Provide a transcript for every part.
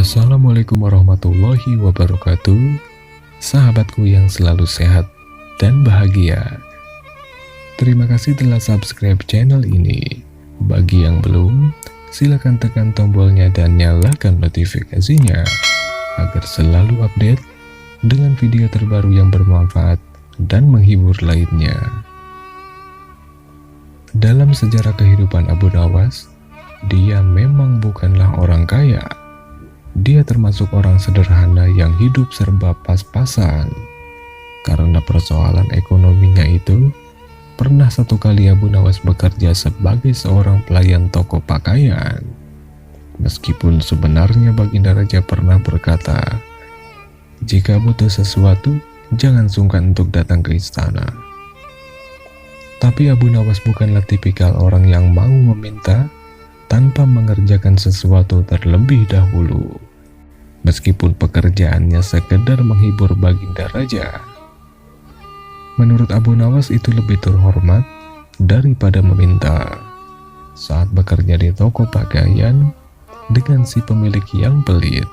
Assalamualaikum warahmatullahi wabarakatuh. Sahabatku yang selalu sehat dan bahagia, terima kasih telah subscribe channel ini. Bagi yang belum, silakan tekan tombolnya dan nyalakan notifikasinya agar selalu update dengan video terbaru yang bermanfaat dan menghibur lainnya. Dalam sejarah kehidupan Abu Nawas, dia memang bukanlah orang kaya. Dia termasuk orang sederhana yang hidup serba pas-pasan. Karena persoalan ekonominya itu, pernah satu kali Abu Nawas bekerja sebagai seorang pelayan toko pakaian. Meskipun sebenarnya Baginda Raja pernah berkata, jika butuh sesuatu, jangan sungkan untuk datang ke istana. Tapi Abu Nawas bukanlah tipikal orang yang mau meminta tanpa mengerjakan sesuatu terlebih dahulu. Meskipun pekerjaannya sekedar menghibur Baginda Raja. Menurut Abu Nawas itu lebih terhormat daripada meminta. Saat bekerja di toko pakaian dengan si pemilik yang pelit,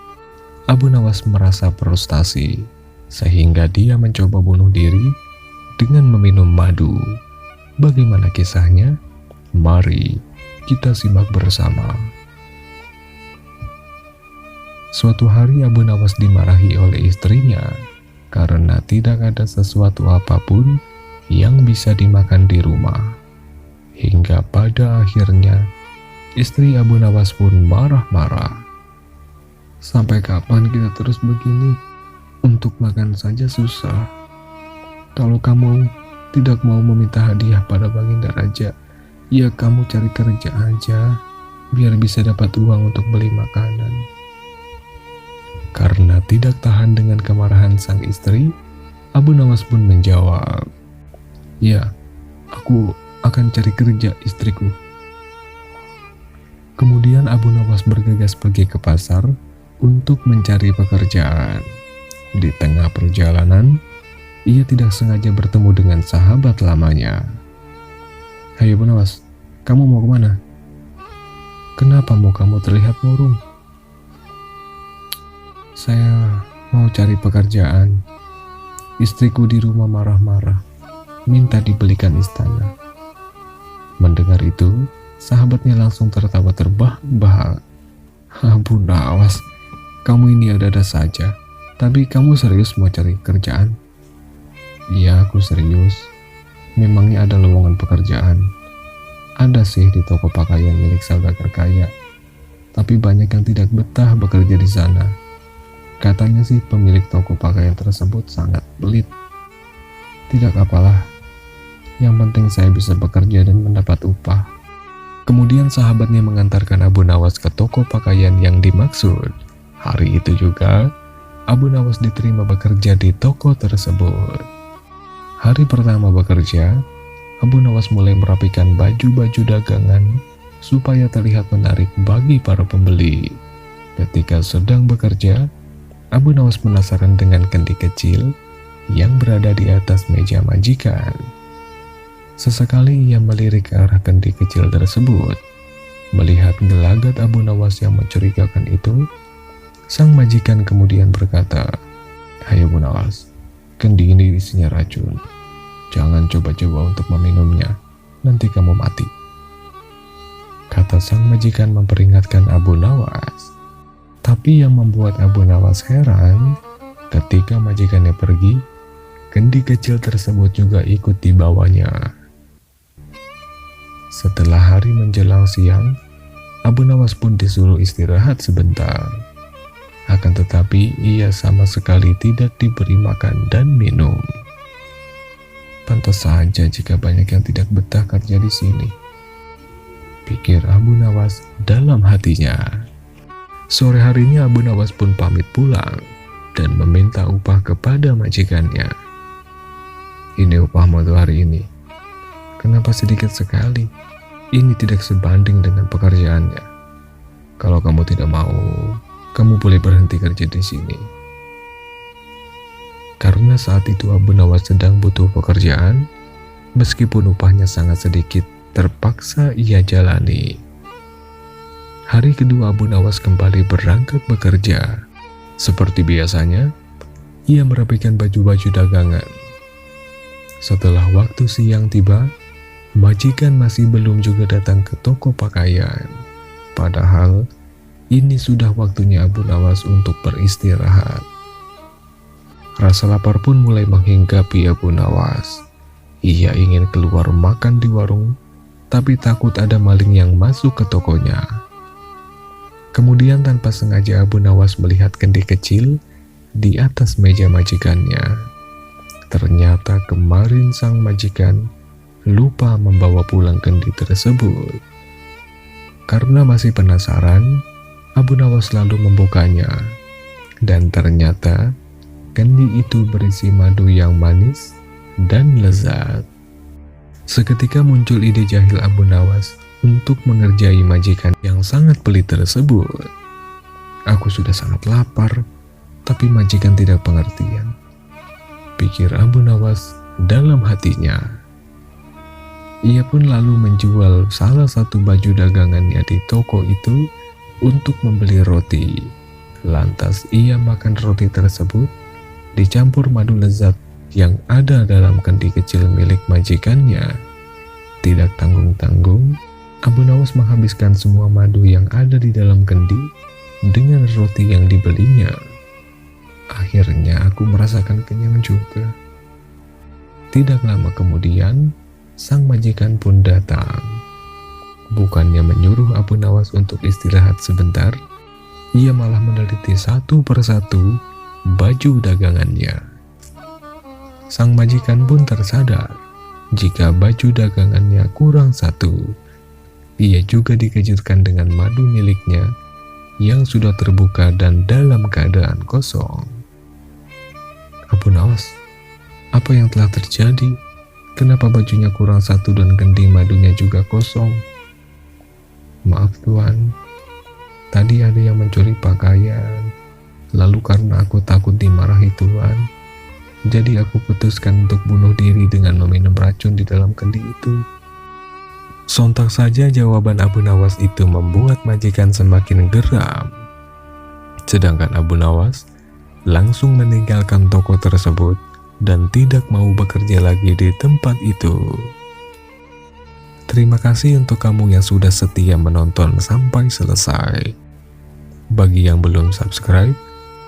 Abu Nawas merasa frustasi sehingga dia mencoba bunuh diri dengan meminum madu. Bagaimana kisahnya? Mari kita simak bersama. Suatu hari Abu Nawas dimarahi oleh istrinya karena tidak ada sesuatu apapun yang bisa dimakan di rumah. Hingga pada akhirnya istri Abu Nawas pun marah-marah. Sampai kapan kita terus begini? Untuk makan saja susah. Kalau kamu tidak mau meminta hadiah pada Baginda Raja, ya kamu cari kerja aja, biar bisa dapat uang untuk beli makanan. Karena tidak tahan dengan kemarahan sang istri, Abu Nawas pun menjawab, ya, aku akan cari kerja istriku. Kemudian Abu Nawas bergegas pergi ke pasar untuk mencari pekerjaan. Di tengah perjalanan, ia tidak sengaja bertemu dengan sahabat lamanya. Hai Abu Nawas, kamu mau kemana? Kenapa mukamu terlihat murung? Saya mau cari pekerjaan. Istriku di rumah marah-marah, minta dibelikan istana. Mendengar itu, sahabatnya langsung tertawa terbahak-bahak. Abu Nawas, kamu ini ada-ada saja. Tapi kamu serius mau cari kerjaan? Iya, aku serius. Memangnya ada lowongan pekerjaan? Ada sih di toko pakaian milik saudagar kaya. Tapi banyak yang tidak betah bekerja di sana. Katanya sih pemilik toko pakaian tersebut sangat pelit. Tidak apalah, yang penting saya bisa bekerja dan mendapat upah. Kemudian sahabatnya mengantarkan Abu Nawas ke toko pakaian yang dimaksud. Hari itu juga, Abu Nawas diterima bekerja di toko tersebut. Hari pertama bekerja, Abu Nawas mulai merapikan baju-baju dagangan supaya terlihat menarik bagi para pembeli. Ketika sedang bekerja, Abu Nawas penasaran dengan kendi kecil yang berada di atas meja majikan. Sesekali ia melirik ke arah kendi kecil tersebut. Melihat gelagat Abu Nawas yang mencurigakan itu, sang majikan kemudian berkata, "Hai Abu Nawas, kendi ini isinya racun. Jangan coba-coba untuk meminumnya, nanti kamu mati." Kata sang majikan memperingatkan Abu Nawas. Tapi yang membuat Abu Nawas heran, ketika majikannya pergi, kendi kecil tersebut juga ikut dibawanya. Setelah hari menjelang siang, Abu Nawas pun disuruh istirahat sebentar. Akan tetapi ia sama sekali tidak diberi makan dan minum. Pantas saja jika banyak yang tidak betah kerja di sini, pikir Abu Nawas dalam hatinya. Sore harinya Abu Nawas pun pamit pulang dan meminta upah kepada majikannya. Ini upahmu untuk hari ini. Kenapa sedikit sekali? Ini tidak sebanding dengan pekerjaannya. Kalau kamu tidak mau, kamu boleh berhenti kerja di sini. Karena saat itu Abu Nawas sedang butuh pekerjaan, meskipun upahnya sangat sedikit, terpaksa ia jalani. Hari kedua Abu Nawas kembali berangkat bekerja. Seperti biasanya, ia merapikan baju-baju dagangan. Setelah waktu siang tiba, majikan masih belum juga datang ke toko pakaian. Padahal, ini sudah waktunya Abu Nawas untuk beristirahat. Rasa lapar pun mulai menghinggapi Abu Nawas. Ia ingin keluar makan di warung, tapi takut ada maling yang masuk ke tokonya. Kemudian tanpa sengaja Abu Nawas melihat kendi kecil di atas meja majikannya. Ternyata kemarin sang majikan lupa membawa pulang kendi tersebut. Karena masih penasaran, Abu Nawas lalu membukanya. Dan ternyata kendi itu berisi madu yang manis dan lezat. Seketika muncul ide jahil Abu Nawas untuk mengerjai majikan yang sangat pelit tersebut. Aku sudah sangat lapar, tapi majikan tidak pengertian, pikir Abu Nawas dalam hatinya. Ia pun lalu menjual salah satu baju dagangannya di toko itu untuk membeli roti. Lantas ia makan roti tersebut dicampur madu lezat yang ada dalam kendi kecil milik majikannya. Tidak tanggung-tanggung, Abu Nawas menghabiskan semua madu yang ada di dalam kendi dengan roti yang dibelinya. Akhirnya aku merasakan kenyang juga. Tidak lama kemudian, sang majikan pun datang. Bukannya menyuruh Abu Nawas untuk istirahat sebentar, ia malah meneliti satu persatu baju dagangannya. Sang majikan pun tersadar jika baju dagangannya kurang satu. Ia juga dikejutkan dengan madu miliknya yang sudah terbuka dan dalam keadaan kosong. Abu Nawas, apa yang telah terjadi? Kenapa bajunya kurang satu dan kendi madunya juga kosong? Maaf Tuan, tadi ada yang mencuri pakaian. Lalu karena aku takut dimarahi Tuan, jadi aku putuskan untuk bunuh diri dengan meminum racun di dalam kendi itu. Sontak saja jawaban Abu Nawas itu membuat majikan semakin geram. Sedangkan Abu Nawas langsung meninggalkan toko tersebut dan tidak mau bekerja lagi di tempat itu. Terima kasih untuk kamu yang sudah setia menonton sampai selesai. Bagi yang belum subscribe,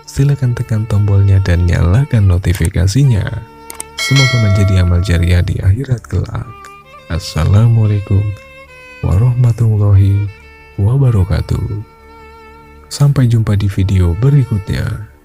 silakan tekan tombolnya dan nyalakan notifikasinya. Semoga menjadi amal jariah di akhirat kelak. Assalamualaikum warahmatullahi wabarakatuh. Sampai jumpa di video berikutnya.